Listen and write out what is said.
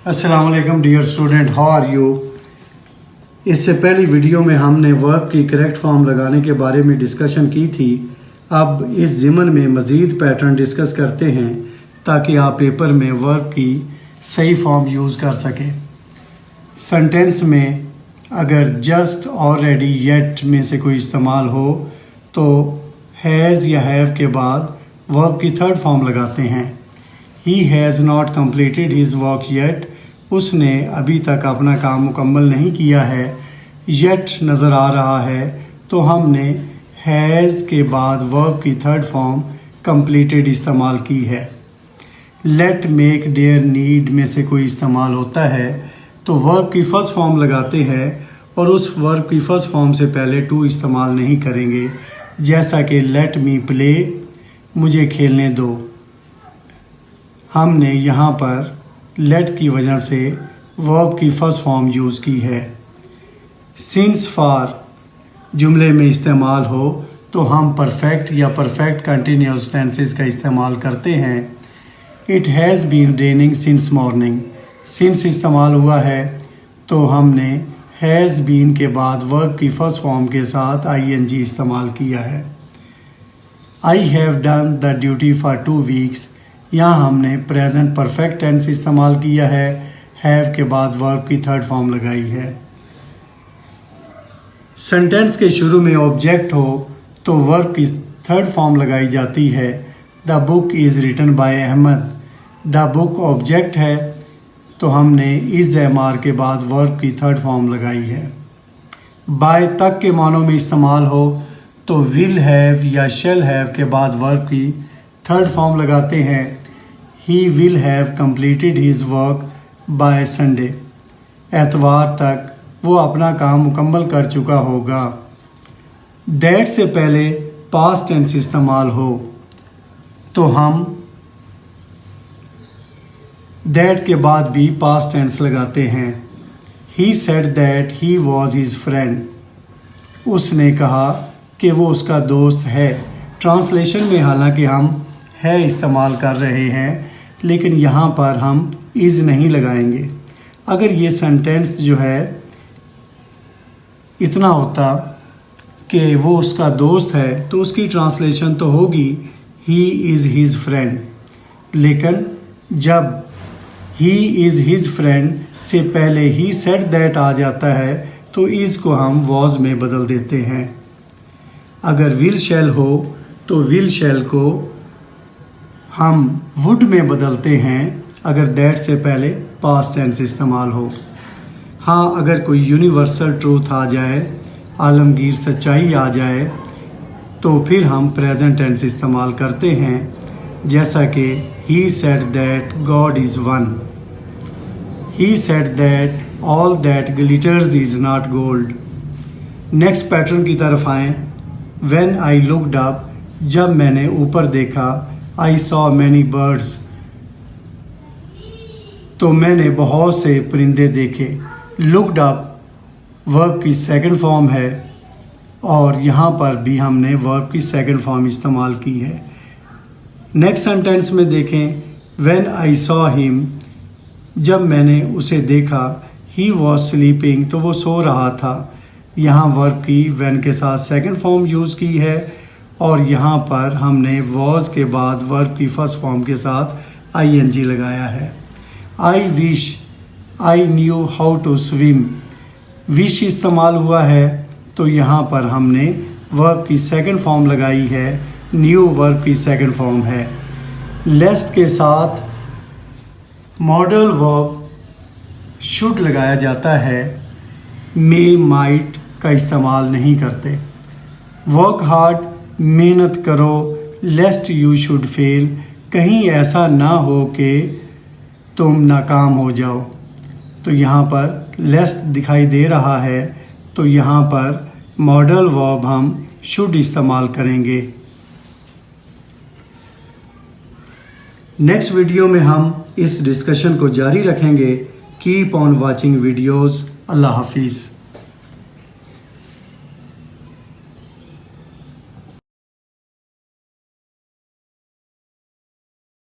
अस्सलाम वालेकुम dear student, how are you. इससे पहली वीडियो में हमने वर्ब की करेक्ट फॉर्म लगाने के बारे में डिस्कशन की थी। अब इस ज़िमन में मज़ीद पैटर्न डिस्कस करते हैं ताकि आप पेपर में वर्ब की सही फॉर्म यूज़ कर सकें। सेंटेंस में अगर जस्ट, ऑलरेडी, येट में से कोई इस्तेमाल हो तो हैज़ या हैव के बाद वर्ब की थर्ड फॉर्म लगाते हैं। He has not completed his work yet, उसने अभी तक अपना काम मुकम्मल नहीं किया है। येट नज़र आ रहा है तो हमने हैज़ के बाद वर्ब की थर्ड फॉर्म completed इस्तेमाल की है। लेट, मेक, डेयर, नीड में से कोई इस्तेमाल होता है तो वर्ब की फर्स्ट फॉर्म लगाते हैं और उस वर्ब की फर्स्ट फॉर्म से पहले टू इस्तेमाल नहीं करेंगे, जैसा कि लेट मी प्ले, मुझे खेलने दो। हमने यहाँ पर लेट की वजह से वर्ब की फर्स्ट फॉर्म यूज़ की है। सिंस फॉर जुमले में इस्तेमाल हो तो हम परफेक्ट या परफेक्ट कंटिन्यूअस टेंसेस का इस्तेमाल करते हैं। It has been raining since morning, since इस्तेमाल हुआ है तो हमने हैज़ बीन के बाद वर्ब की फर्स्ट फॉर्म के साथ ing इस्तेमाल किया है। I have done the duty for 2 weeks, यहाँ हमने प्रेजेंट परफेक्ट टेंस इस्तेमाल किया है। हैव के बाद वर्ब की थर्ड फॉर्म लगाई है। सेंटेंस के शुरू में ऑब्जेक्ट हो तो वर्ब की थर्ड फॉर्म लगाई जाती है। The book is written by Ahmad, the book object है तो हमने इज़ एम-आर के बाद वर्ब की थर्ड फॉर्म लगाई है। बाय तक के मानों में इस्तेमाल हो तो विल हैव या शेल हैव के बाद वर्ब की थर्ड फॉर्म लगाते हैं। He will have completed his work by Sunday, एतवार तक वो अपना काम मुकम्मल कर चुका होगा। दैट से पहले पास्ट टेंस इस्तेमाल हो तो हम दैट के बाद भी पास्ट टेंस लगाते हैं। He said that he was his friend, उसने कहा कि वो उसका दोस्त है। ट्रांसलेशन में हालांकि हम है इस्तेमाल कर रहे हैं लेकिन यहाँ पर हम इज़ नहीं लगाएंगे। अगर ये सेंटेंस जो है इतना होता कि वो उसका दोस्त है तो उसकी ट्रांसलेशन तो होगी ही इज़ हिज फ्रेंड, लेकिन जब ही इज़ हिज फ्रेंड से पहले ही सेड दैट आ जाता है तो इज़ को हम वॉज में बदल देते हैं। अगर विल शैल हो तो विल शैल को हम वुड में बदलते हैं अगर दैट से पहले पास्ट टेंस इस्तेमाल हो। हाँ, अगर कोई यूनिवर्सल ट्रूथ आ जाए, आलमगीर सच्चाई आ जाए तो फिर हम प्रेजेंट टेंस इस्तेमाल करते हैं, जैसा कि he said that God is one, he said that all that glitters is not gold. Next pattern की तरफ आएँ। व्हेन आई लुक्ड अप, जब मैंने ऊपर देखा। आई सॉ मैनी बर्ड्स, तो मैंने बहुत से परिंदे देखे। लुक्ड अप वर्ब की सेकंड फॉर्म है और यहाँ पर भी हमने वर्ब की सेकंड फॉर्म इस्तेमाल की है। नेक्स्ट सेंटेंस में देखें। व्हेन आई सॉ हिम, जब मैंने उसे देखा। ही वॉज स्लीपिंग, तो वो सो रहा था। यहाँ वर्ब की व्हेन के साथ सेकंड फॉर्म यूज़ की है और यहाँ पर हमने वॉज के बाद वर्ब की फर्स्ट फॉर्म के साथ ing लगाया है। I wish I knew how to swim, wish इस्तेमाल हुआ है तो यहाँ पर हमने वर्ब की सेकंड फॉर्म लगाई है। न्यू वर्ब की सेकंड फॉर्म है। लेस्ट के साथ मॉडल वर्ब शुड लगाया जाता है, मे, माइट का इस्तेमाल नहीं करते। वर्क हार्ड, मेहनत करो। लेस्ट यू शुड फेल, कहीं ऐसा ना हो कि तुम नाकाम हो जाओ। तो यहाँ पर लेस्ट दिखाई दे रहा है तो यहाँ पर मॉडल वर्ब हम शुड इस्तेमाल करेंगे। नेक्स्ट वीडियो में हम इस डिस्कशन को जारी रखेंगे। Keep on watching videos. अल्लाह हाफिज़।